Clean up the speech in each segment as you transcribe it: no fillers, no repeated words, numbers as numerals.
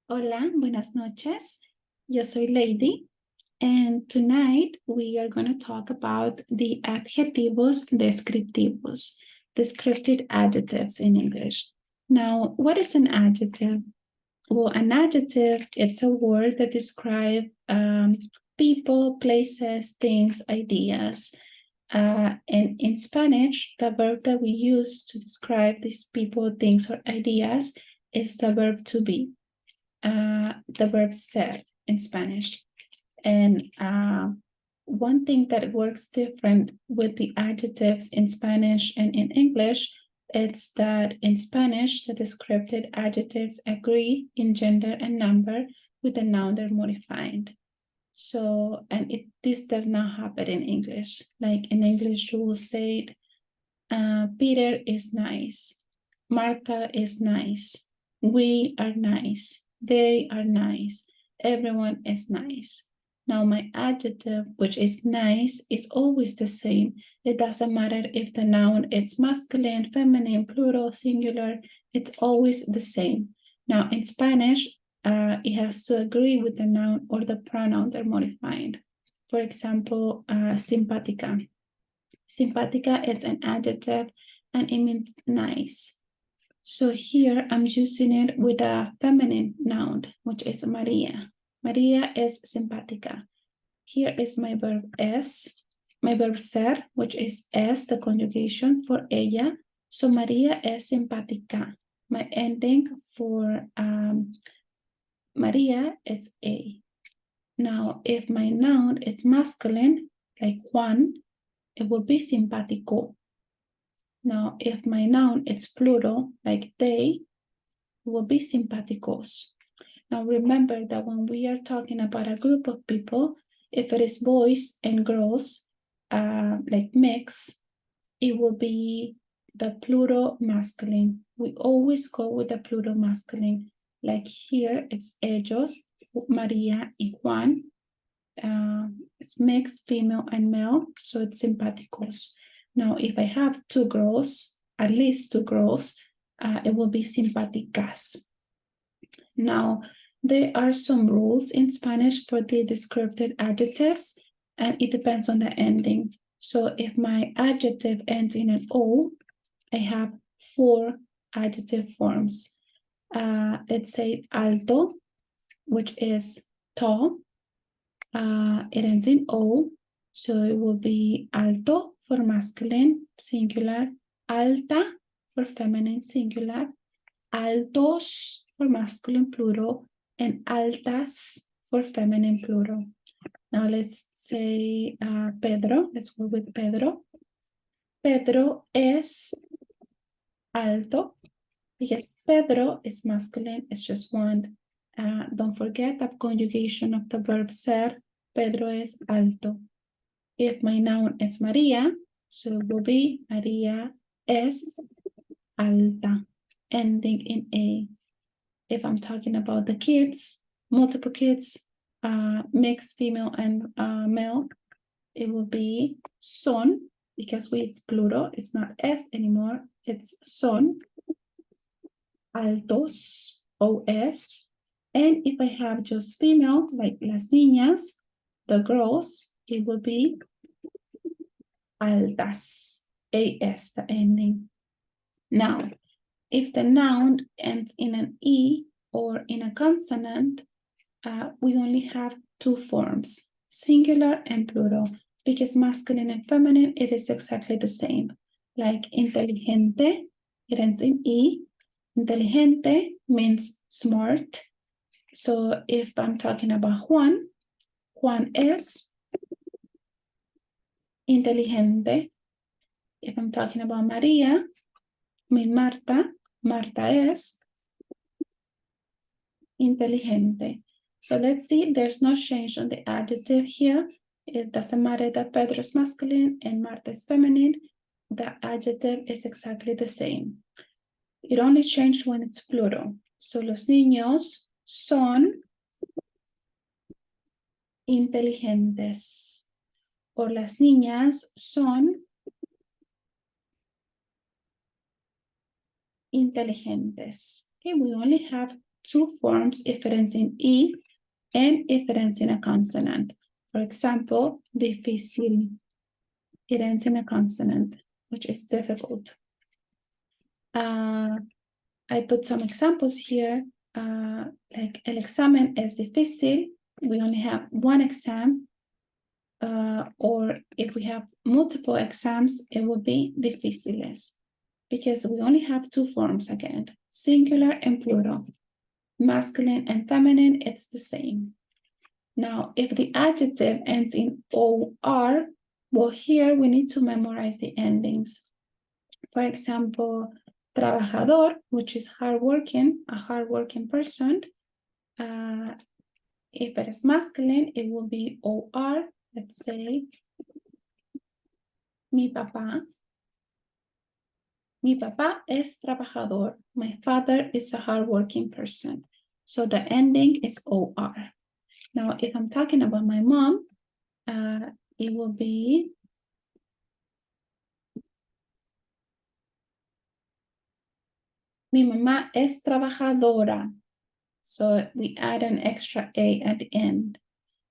Hola, buenas noches. Yo soy Lady, and tonight we are going to talk about the adjetivos descriptivos, descriptive adjectives in English. Now, what is an adjective? Well, an adjective, it's a word that describes people, places, things, ideas. And in Spanish, the verb that we use to describe these people, things, or ideas is the verb to be. The verb ser in Spanish. And one thing that works different with the adjectives in Spanish and in English, it's that in Spanish, the descriptive adjectives agree in gender and number with the noun they're modifying. So, and this does not happen in English. Like in English, you will say, Peter is nice. Martha is nice. We are nice. They are nice. Everyone is nice. Now my adjective, which is nice, is always the same. It doesn't matter if the noun is masculine, feminine, plural, singular. It's always the same. Now in Spanish, it has to agree with the noun or the pronoun they're modifying. For example, simpática. Simpática is an adjective and it means nice. So here I'm using it with a feminine noun, which is Maria. Maria es simpática. Here is my verb es, my verb ser, which is es, the conjugation for ella. So Maria es simpática. My ending for Maria is a. Now, if my noun is masculine, like Juan, it will be simpático. Now, if my noun is plural, like they, it will be simpáticos. Now, remember that when we are talking about a group of people, if it is boys and girls, like mix, it will be the plural masculine. We always go with the plural masculine. Like here, it's ellos, María y Juan. It's mixed, female and male, so it's simpáticos. Now, if I have two girls, at least two girls, it will be simpáticas. Now, there are some rules in Spanish for the descriptive adjectives, and it depends on the ending. So if my adjective ends in an O, I have 4 adjective forms. Let's say alto, which is tall. It ends in O, so it will be alto for masculine, singular, alta for feminine, singular, altos for masculine, plural, and altas for feminine, plural. Now let's say Pedro. Let's go with Pedro. Pedro es alto because Pedro is masculine. It's just one. Don't forget the conjugation of the verb ser. Pedro es alto. If my noun is Maria, so it will be Maria es alta, ending in A. If I'm talking about the kids, multiple kids, mixed female and male, it will be son, because it's plural, it's not S anymore, it's son, altos, OS. And if I have just female, like las niñas, the girls, it will be altas, AS, the ending. Now, if the noun ends in an E or in a consonant, we only have 2 forms, singular and plural, because masculine and feminine, it is exactly the same. Like inteligente, it ends in E. Inteligente means smart. So if I'm talking about Juan, Juan es inteligente. If I'm talking about Maria, Marta, Marta es inteligente. So let's see, there's no change on the adjective here. It doesn't matter that Pedro is masculine and Marta is feminine. The adjective is exactly the same. It only changed when it's plural. So los niños son inteligentes. Or las niñas son inteligentes. Okay, we only have two forms if it ends in E and if it ends in a consonant. For example, difícil. It ends in a consonant, which is difficult. I put some examples here, like el examen es difícil. We only have one exam. Or if we have multiple exams, it will be difíciles, because we only have two forms again, singular and plural. Masculine and feminine, it's the same. Now, if the adjective ends in OR, well, here we need to memorize the endings. For example, trabajador, which is hardworking, a hardworking person. If it is masculine, it will be OR. Let's say, mi papá. Mi papá es trabajador. My father is a hardworking person. So the ending is OR. Now, if I'm talking about my mom, it will be mi mamá es trabajadora. So we add an extra A at the end.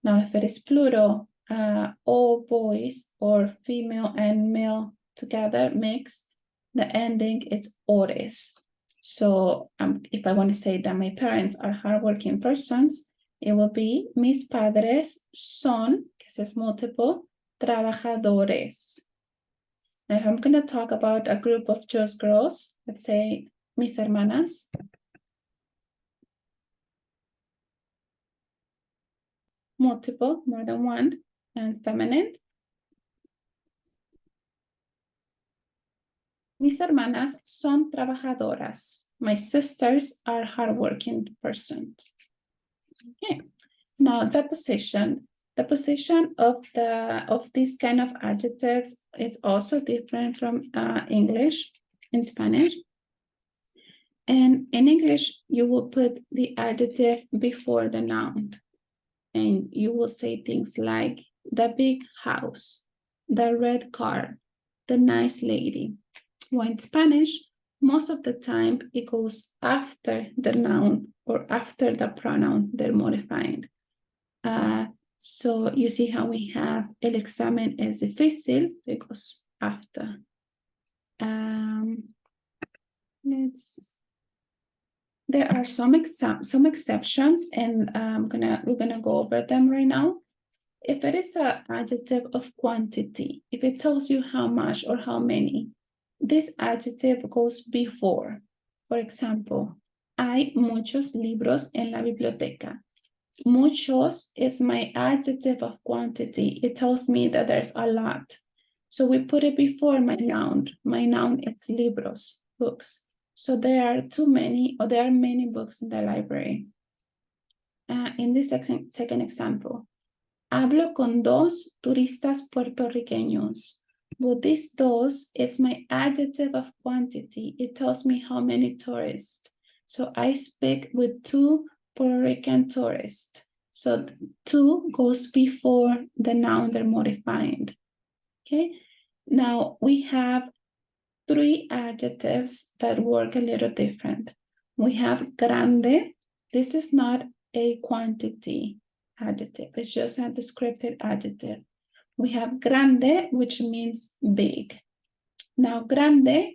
Now, if it is plural, all boys or female and male together mix, the ending is ores. So if I want to say that my parents are hardworking persons, it will be mis padres son, que es multiple, trabajadores. Now, if I'm going to talk about a group of just girls, let's say mis hermanas. Multiple, more than one, and feminine. Mis hermanas son trabajadoras. My sisters are hardworking persons. Okay. Now the position of these kind of adjectives is also different from English in Spanish. And in English, you will put the adjective before the noun. And you will say things like the big house, the red car, the nice lady. Well, in Spanish, most of the time it goes after the noun or after the pronoun they're modifying. So you see how we have el examen es difícil, so it goes after. There are some exceptions, and we're gonna go over them right now. If it is an adjective of quantity, if it tells you how much or how many, this adjective goes before. For example, hay muchos libros en la biblioteca. Muchos is my adjective of quantity. It tells me that there's a lot. So we put it before my noun. My noun is libros, books. So there are too many, or there are many books in the library. In this second example, hablo con dos turistas puertorriqueños. Well, this dos is my adjective of quantity. It tells me how many tourists. So I speak with two Puerto Rican tourists. So two goes before the noun they're modifying. Okay, now we have three adjectives that work a little different. We have grande. This is not a quantity adjective. It's just a descriptive adjective. We have grande, which means big. Now, grande,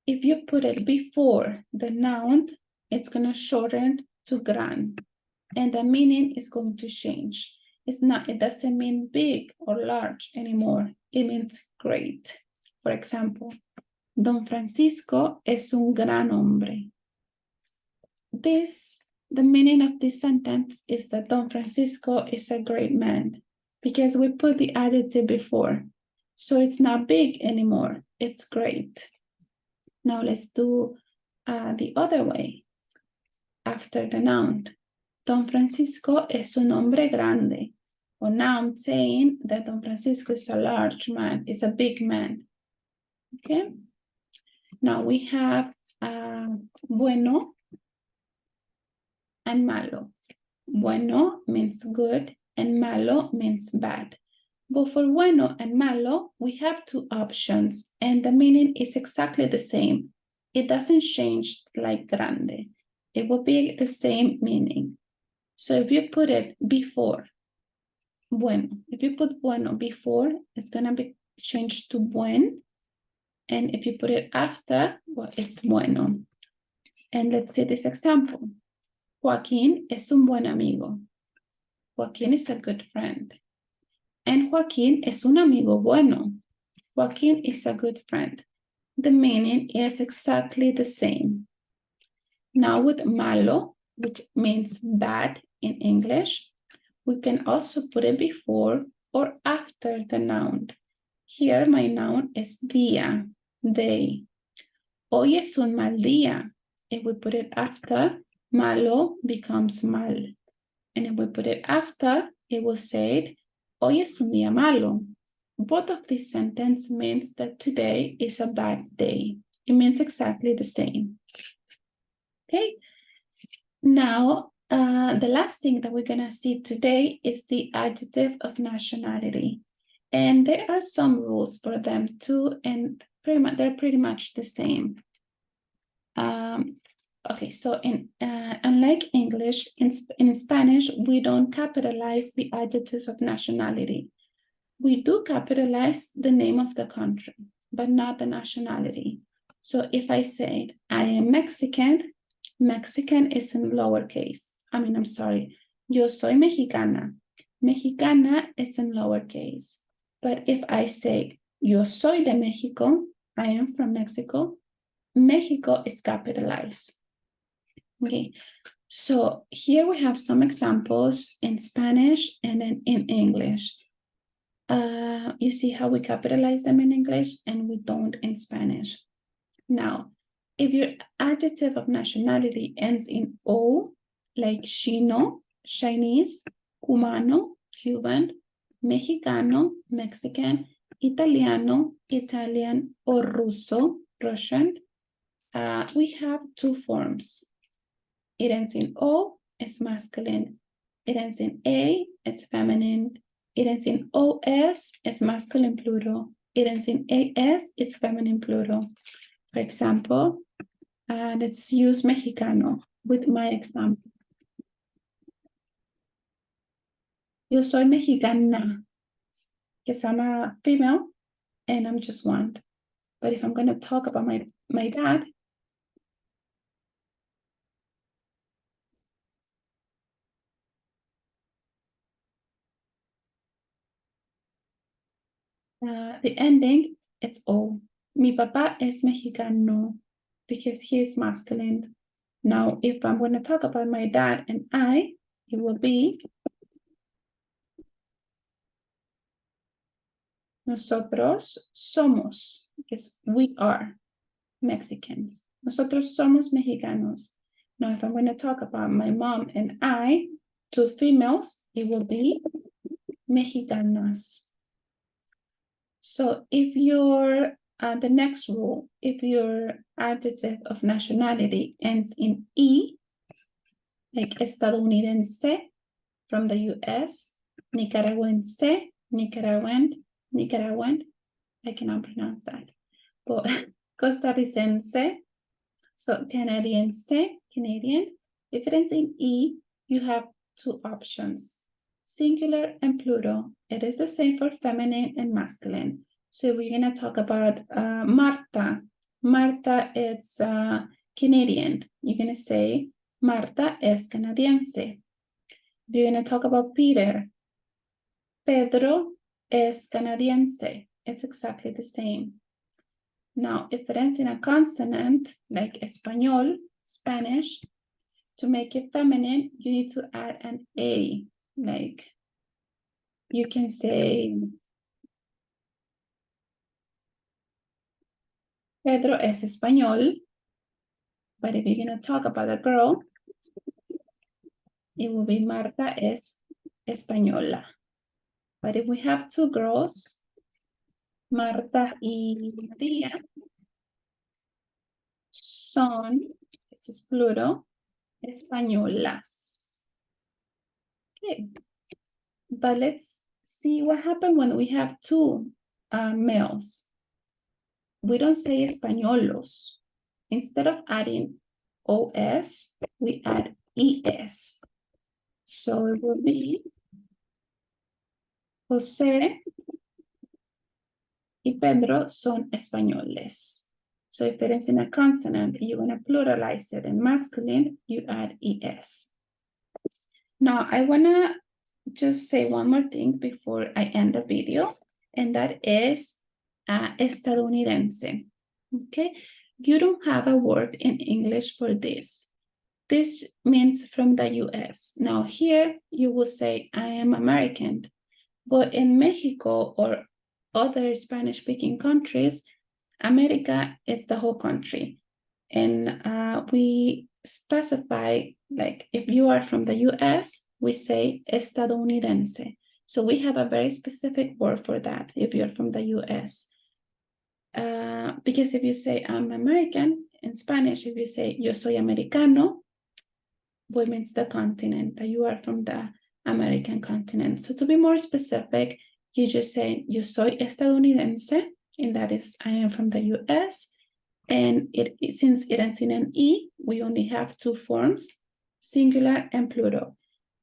if you put it before the noun, it's going to shorten to gran. And the meaning is going to change. It doesn't mean big or large anymore. It means great. For example, Don Francisco es un gran hombre. The meaning of this sentence is that Don Francisco is a great man, because we put the adjective before. So it's not big anymore, it's great. Now let's do the other way. After the noun, Don Francisco es un hombre grande. Or now I'm saying that Don Francisco is a large man, is a big man. Okay? Now we have bueno and malo. Bueno means good and malo means bad. But for bueno and malo, we have two options and the meaning is exactly the same. It doesn't change like grande. it will be the same meaning. So if you put it before, bueno, if you put bueno before, it's gonna be changed to buen. And if you put it after, well, it's bueno. And let's see this example. Joaquín es un buen amigo. Joaquín is a good friend. And Joaquín es un amigo bueno. Joaquín is a good friend. The meaning is exactly the same. Now with malo, which means bad in English, we can also put it before or after the noun. Here my noun is día, day. Hoy es un mal día. If we put it after, malo becomes mal. And if we put it after, it will say, hoy es un día malo. Both of these sentences means that today is a bad day. It means exactly the same. Okay. Now, the last thing that we're gonna see today is the adjective of nationality. And there are some rules for them too, and they're pretty much the same. Okay, so unlike English, in Spanish, we don't capitalize the adjectives of nationality. We do capitalize the name of the country, but not the nationality. So if I say, I am Mexican, Mexican is in lowercase. I'm sorry, yo soy mexicana. Mexicana is in lowercase. But if I say, yo soy de México, I am from Mexico, Mexico is capitalized. Okay, so here we have some examples in Spanish and then in English. You see how we capitalize them in English and we don't in Spanish. Now, if your adjective of nationality ends in O, like Chino, Chinese, Cubano, Cuban, Mexicano, Mexican, Italiano, Italian, or Russo, Russian, we have two forms. It ends in O, it's masculine. It ends in A, it's feminine. It ends in OS, it's masculine plural. It ends in AS, it's feminine plural. For example, let's use Mexicano with my example. Yo soy mexicana, because I'm a female and I'm just one. But if I'm going to talk about my dad, the ending, it's O. Mi papá es mexicano because he is masculine. Now, if I'm going to talk about my dad and I, it will be nosotros somos, because we are Mexicans. Nosotros somos mexicanos. Now, if I'm going to talk about my mom and I, two females, it will be mexicanas. So if your, the next rule, if your adjective of nationality ends in E, like estadounidense from the US, Nicaragüense, Nicaraguan, I cannot pronounce that, but Costarricense, so Canadiense, Canadian. If it ends in E, you have two options, singular and plural. It is the same for feminine and masculine. So we're gonna talk about Marta. Marta is Canadian. You're gonna say Marta es canadiense. We're gonna talk about Peter. Pedro es canadiense. It's exactly the same. Now, if it ends in a consonant, like español, Spanish, to make it feminine, you need to add an A. Like, you can say, Pedro es español. But if you're going to talk about a girl, it will be Marta es española. But if we have two girls, Marta y María, son, it's plural, españolas. Okay. But let's see what happened when we have two males. We don't say españolos. Instead of adding OS, we add es. So it will be José y Pedro son españoles. So if it is in a consonant, you want to pluralize it in masculine, you add es. Now, I want to just say one more thing before I end the video, and that is estadounidense. Okay, you don't have a word in English for this. This means from the US. Now here you will say, I am American. But in Mexico or other Spanish-speaking countries, America is the whole country. And we specify, like if you are from the US, we say estadounidense. So we have a very specific word for that if you're from the US. Because if you say I'm American, in Spanish, if you say yo soy americano, what means the continent, that you are from the American continent. So to be more specific, you just say yo soy estadounidense, and that is I am from the US. And since it ends in an E, we only have two forms, singular and plural.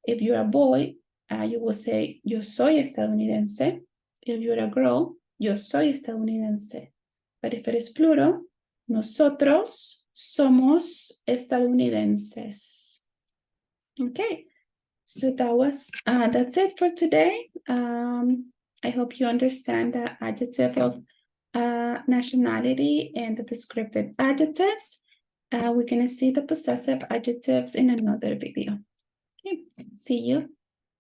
If you're a boy, you will say yo soy estadounidense. If you're a girl, yo soy estadounidense. But if it is plural, nosotros somos estadounidenses. Okay, so that's it for today. I hope you understand the adjective of nationality and the descriptive adjectives. We're gonna see the possessive adjectives in another video. Okay, see you.